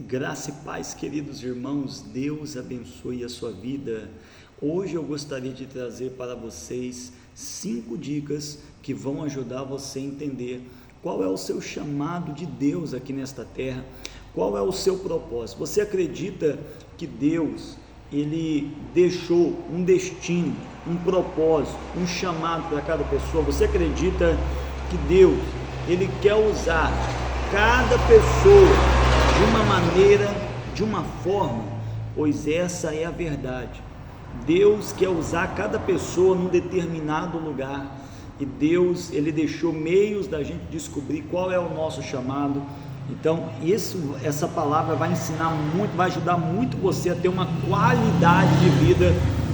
Graça e paz, queridos irmãos, Deus abençoe a sua vida. Hoje eu gostaria de trazer para vocês 5 dicas que vão ajudar você a entender qual é o seu chamado de Deus aqui nesta terra, qual é o seu propósito. Você acredita que Deus, Ele deixou um destino, um propósito, um chamado para cada pessoa? Você acredita que Deus, Ele quer usar cada pessoa de uma maneira, de uma forma? Pois essa é a verdade. Deus quer usar cada pessoa num determinado lugar, e Deus, Ele deixou meios da gente descobrir qual é o nosso chamado. Então essa palavra vai ensinar muito, vai ajudar muito você a ter uma qualidade de vida,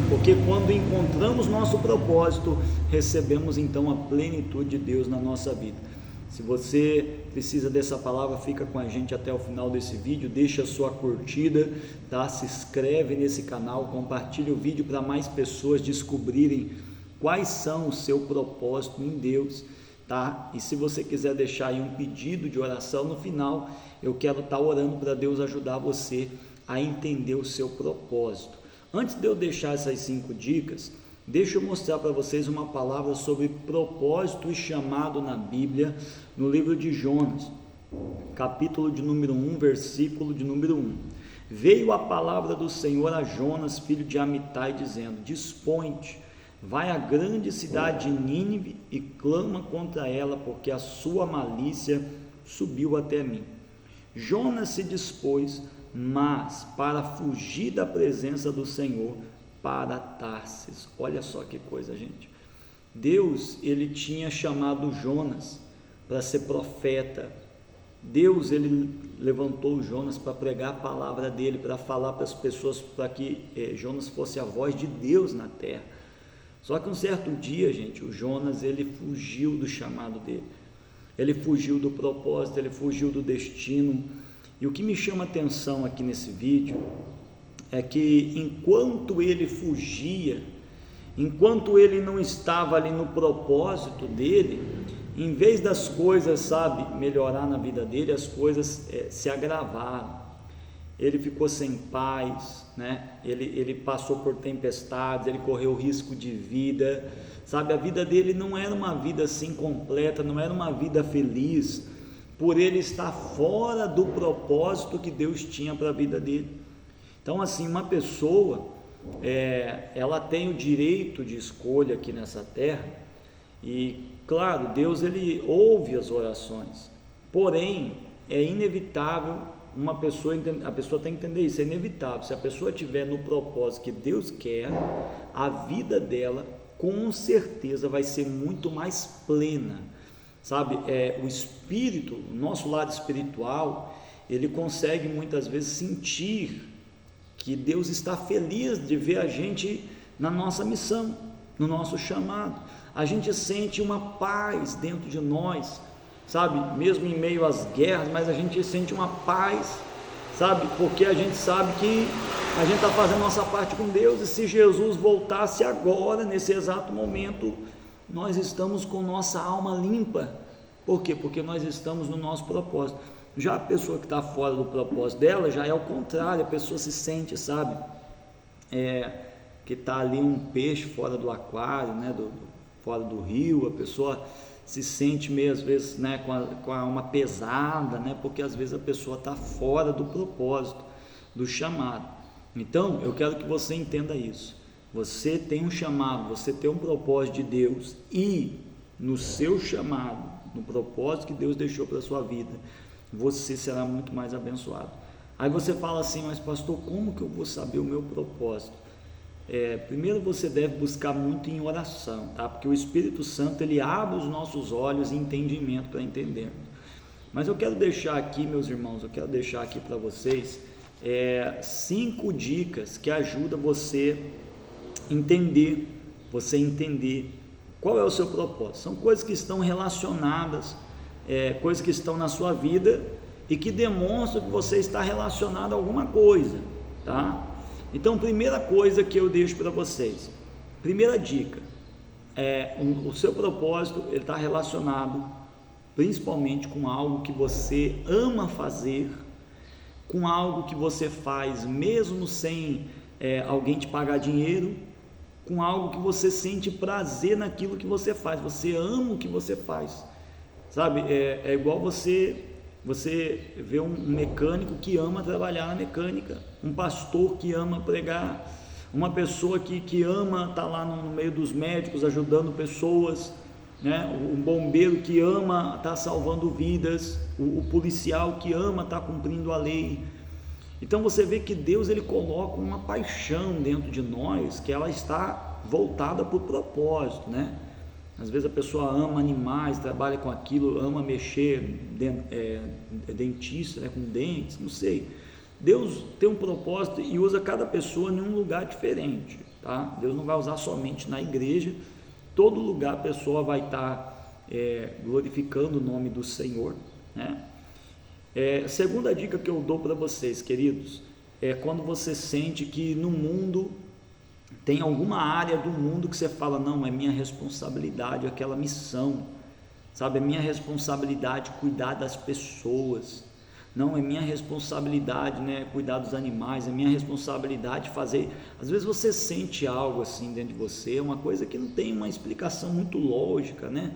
porque quando encontramos nosso propósito, recebemos então a plenitude de Deus na nossa vida. Se você precisa dessa palavra, fica com a gente até o final desse vídeo, deixa a sua curtida, tá? Se inscreve nesse canal, compartilha o vídeo para mais pessoas descobrirem quais são o seu propósito em Deus, tá? E se você quiser deixar aí um pedido de oração no final, eu quero estar orando para Deus ajudar você a entender o seu propósito. Antes de eu deixar essas 5 dicas, deixa eu mostrar para vocês uma palavra sobre propósito e chamado na Bíblia, no livro de Jonas, capítulo de número 1, versículo de número 1. Veio a palavra do Senhor a Jonas, filho de Amitai, dizendo: Dispõe-te, vai à grande cidade de Nínive e clama contra ela, porque a sua malícia subiu até mim. Jonas se dispôs, mas para fugir da presença do Senhor, para Tarsis. Olha só que coisa, gente. Deus, Ele tinha chamado Jonas para ser profeta. Deus, Ele levantou Jonas para pregar a palavra dele, para falar para as pessoas, para que Jonas fosse a voz de Deus na terra. Só que um certo dia, gente, o Jonas, ele fugiu do chamado dele. Ele fugiu do propósito, ele fugiu do destino. E o que me chama a atenção aqui nesse vídeo é que enquanto ele fugia, enquanto ele não estava ali no propósito dele, em vez das coisas, sabe, melhorar na vida dele, as coisas se agravaram. Ele ficou sem paz, né? Ele passou por tempestades, ele correu risco de vida, sabe? A vida dele não era uma vida assim completa, não era uma vida feliz, por ele estar fora do propósito que Deus tinha para a vida dele. Então, assim, uma pessoa, ela tem o direito de escolha aqui nessa terra, e claro, Deus, Ele ouve as orações, porém, é inevitável a pessoa tem que entender isso, é inevitável. Se a pessoa estiver no propósito que Deus quer, a vida dela, com certeza, vai ser muito mais plena, sabe? O espírito, o nosso lado espiritual, ele consegue muitas vezes sentir que Deus está feliz de ver a gente na nossa missão, no nosso chamado. A gente sente uma paz dentro de nós, sabe? Mesmo em meio às guerras, mas a gente sente uma paz, sabe? Porque a gente sabe que a gente está fazendo nossa parte com Deus, e se Jesus voltasse agora, nesse exato momento, nós estamos com nossa alma limpa. Por quê? Porque nós estamos no nosso propósito. Já a pessoa que está fora do propósito dela, já é o contrário, a pessoa se sente, sabe, que está ali um peixe fora do aquário, né, fora do rio, a pessoa se sente meio às vezes, né, com a alma pesada, né, porque às vezes a pessoa está fora do propósito, do chamado. Então, eu quero que você entenda isso. Você tem um chamado, você tem um propósito de Deus, e no seu chamado, no propósito que Deus deixou para a sua vida, você será muito mais abençoado. Aí você fala assim: mas pastor, como que eu vou saber o meu propósito? Primeiro você deve buscar muito em oração, tá? Porque o Espírito Santo, ele abre os nossos olhos e entendimento para entender. Mas eu quero deixar aqui, meus irmãos, eu quero deixar aqui para vocês 5 dicas que ajudam você entender qual é o seu propósito. São coisas que estão relacionadas, coisas que estão na sua vida e que demonstram que você está relacionado a alguma coisa, tá? Então, primeira coisa que eu deixo para vocês, primeira dica, o seu propósito, ele está relacionado principalmente com algo que você ama fazer, com algo que você faz, mesmo sem alguém te pagar dinheiro, com algo que você sente prazer naquilo que você faz, você ama o que você faz, sabe? É igual você vê um mecânico que ama trabalhar na mecânica, um pastor que ama pregar, uma pessoa que ama estar lá no meio dos médicos ajudando pessoas, né? Um bombeiro que ama estar salvando vidas, o policial que ama estar cumprindo a lei. Então você vê que Deus ele coloca uma paixão dentro de nós, que ela está voltada para o propósito, né? Às vezes a pessoa ama animais, trabalha com aquilo, ama mexer, dentista, né, com dentes, não sei. Deus tem um propósito e usa cada pessoa em um lugar diferente, tá? Deus não vai usar somente na igreja, todo lugar a pessoa vai estar glorificando o nome do Senhor, né? Segunda dica que eu dou para vocês, queridos, é quando você sente que no mundo tem alguma área do mundo que você fala, não, é minha responsabilidade, aquela missão, sabe, é minha responsabilidade cuidar das pessoas, não, é minha responsabilidade, né, cuidar dos animais, é minha responsabilidade fazer. Às vezes você sente algo assim dentro de você, uma coisa que não tem uma explicação muito lógica, né?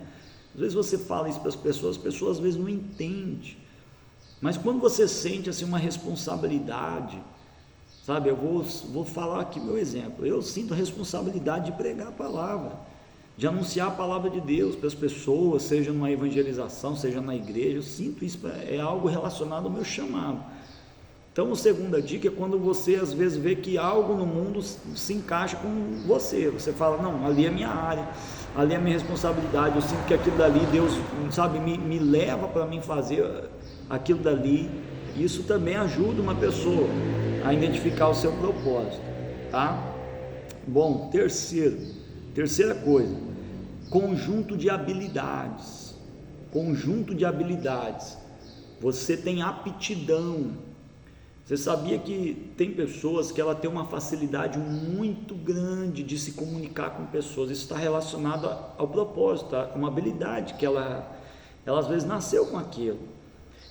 Às vezes você fala isso para as pessoas às vezes não entendem. Mas quando você sente assim uma responsabilidade, sabe, eu vou falar aqui meu exemplo, eu sinto a responsabilidade de pregar a palavra, de anunciar a palavra de Deus para as pessoas, seja numa evangelização, seja na igreja, eu sinto isso, é algo relacionado ao meu chamado. Então a segunda dica é quando você às vezes vê que algo no mundo se encaixa com você fala, não, ali é minha área, ali é minha responsabilidade, eu sinto que aquilo dali, Deus, sabe, me leva para mim fazer aquilo dali. Isso também ajuda uma pessoa a identificar o seu propósito, tá? Bom, terceira coisa, conjunto de habilidades, você tem aptidão. Você sabia que tem pessoas que ela tem uma facilidade muito grande de se comunicar com pessoas, isso está relacionado ao propósito, a uma habilidade que ela às vezes nasceu com aquilo.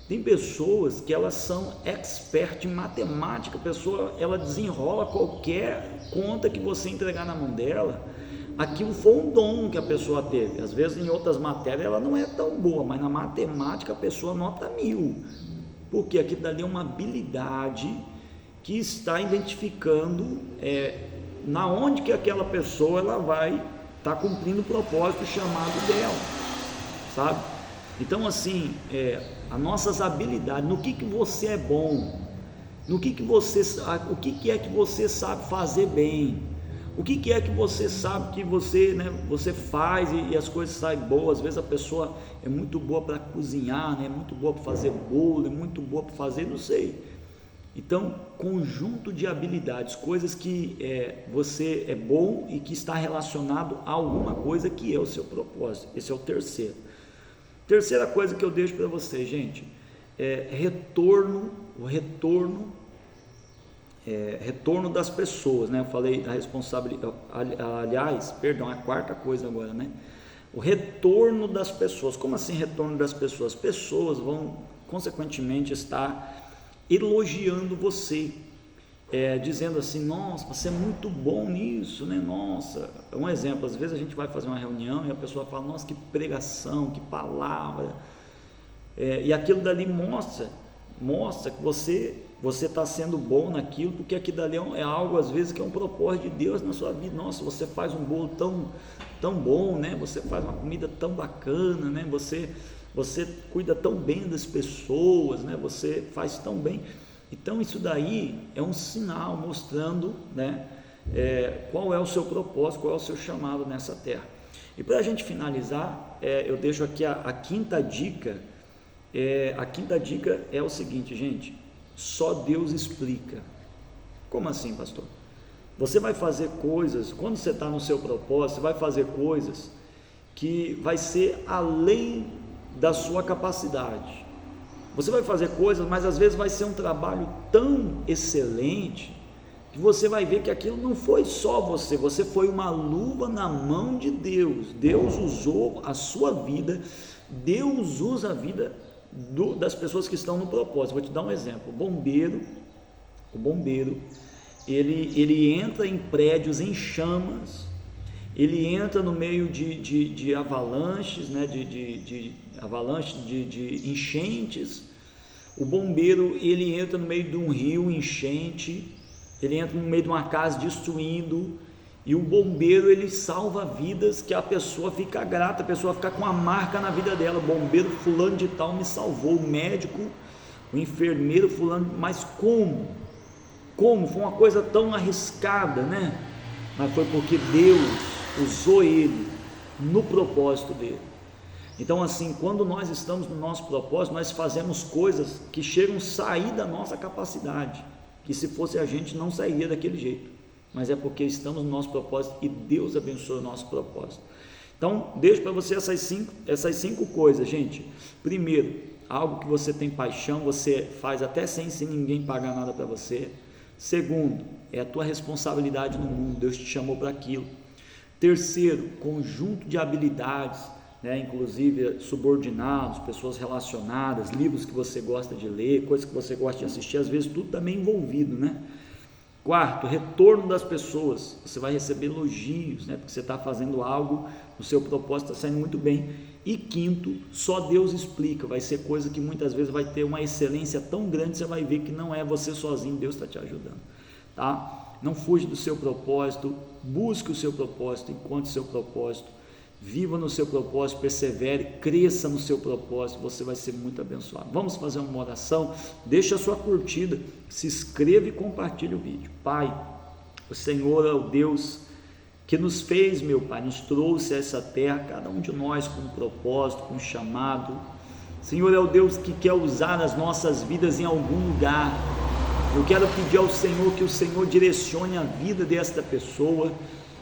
Tem pessoas que elas são expert em matemática, a pessoa ela desenrola qualquer conta que você entregar na mão dela, aquilo foi um dom que a pessoa teve. Às vezes em outras matérias ela não é tão boa, mas na matemática a pessoa nota 1000, porque aquilo dali é uma habilidade que está identificando na onde que aquela pessoa ela vai estar cumprindo o propósito chamado dela, sabe? Então assim, as nossas habilidades, no que você é bom, o que é que você sabe fazer bem, o que é que você sabe que você, né, você faz e as coisas saem boas. Às vezes a pessoa é muito boa para cozinhar, né, é muito boa para fazer bolo, é muito boa para fazer, não sei. Então, conjunto de habilidades, coisas que você é bom e que está relacionado a alguma coisa que é o seu propósito. Esse é o terceiro. Terceira coisa que eu deixo para vocês, gente, retorno das pessoas, né? Eu falei da responsabilidade, aliás, perdão, a quarta coisa agora, né? O retorno das pessoas. Como assim retorno das pessoas? Pessoas vão, consequentemente, estar elogiando você, dizendo assim, nossa, você é muito bom nisso, né? Nossa, um exemplo, às vezes a gente vai fazer uma reunião e a pessoa fala, nossa, que pregação, que palavra, e aquilo dali mostra que você está sendo bom naquilo, porque aquilo dali é algo, às vezes, que é um propósito de Deus na sua vida. Nossa, você faz um bolo tão bom, né? Você faz uma comida tão bacana, né? Você cuida tão bem das pessoas, né? Você faz tão bem. Então isso daí é um sinal mostrando, né, qual é o seu propósito, qual é o seu chamado nessa terra. E para a gente finalizar, eu deixo aqui a quinta dica. A quinta dica é o seguinte, gente: só Deus explica. Como assim, pastor? Você vai fazer coisas, quando você está no seu propósito, você vai fazer coisas que vai ser além da sua capacidade. Você vai fazer coisas, mas às vezes vai ser um trabalho tão excelente que você vai ver que aquilo não foi só você foi uma luva na mão de Deus. Deus usou a sua vida, Deus usa a vida das pessoas que estão no propósito. Vou te dar um exemplo. O bombeiro, ele entra em prédios em chamas, ele entra no meio de avalanches, né, de enchentes. O bombeiro, ele entra no meio de um rio, enchente, ele entra no meio de uma casa destruindo, e o bombeiro, ele salva vidas que a pessoa fica grata, a pessoa fica com uma marca na vida dela. O bombeiro fulano de tal me salvou, o médico, o enfermeiro fulano, mas como? Foi uma coisa tão arriscada, né? Mas foi porque Deus usou ele no propósito dele. Então, assim, quando nós estamos no nosso propósito, nós fazemos coisas que chegam a sair da nossa capacidade, que se fosse a gente não sairia daquele jeito, mas é porque estamos no nosso propósito e Deus abençoa o nosso propósito. Então, deixo para você essas cinco coisas, gente. Primeiro, algo que você tem paixão, você faz até sem ninguém pagar nada para você. Segundo, é a tua responsabilidade no mundo, Deus te chamou para aquilo. Terceiro, conjunto de habilidades, né, inclusive subordinados, pessoas relacionadas, livros que você gosta de ler, coisas que você gosta de assistir, às vezes tudo também envolvido, né? Quarto, retorno das pessoas, você vai receber elogios, né, porque você está fazendo algo, o seu propósito está saindo muito bem. E quinto, só Deus explica, vai ser coisa que muitas vezes vai ter uma excelência tão grande, você vai ver que não é você sozinho, Deus está te ajudando, tá? Não fuja do seu propósito, busque o seu propósito, encontre o seu propósito, viva no seu propósito, persevere, cresça no seu propósito, você vai ser muito abençoado. Vamos fazer uma oração, deixa a sua curtida, se inscreva e compartilhe o vídeo. Pai, o Senhor é o Deus que nos fez, meu Pai, nos trouxe a essa terra, cada um de nós com um propósito, com um chamado. Senhor é o Deus que quer usar as nossas vidas em algum lugar. Eu quero pedir ao Senhor que o Senhor direcione a vida desta pessoa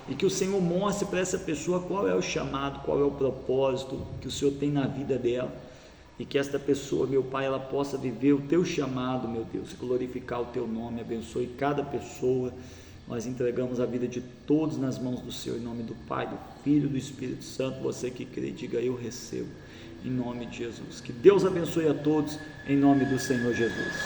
e que o Senhor mostre para essa pessoa qual é o chamado, qual é o propósito que o Senhor tem na vida dela, e que esta pessoa, meu Pai, ela possa viver o Teu chamado, meu Deus, glorificar o Teu nome, abençoe cada pessoa. Nós entregamos a vida de todos nas mãos do Senhor, em nome do Pai, do Filho e do Espírito Santo. Você que crê, diga: eu recebo, em nome de Jesus. Que Deus abençoe a todos, em nome do Senhor Jesus.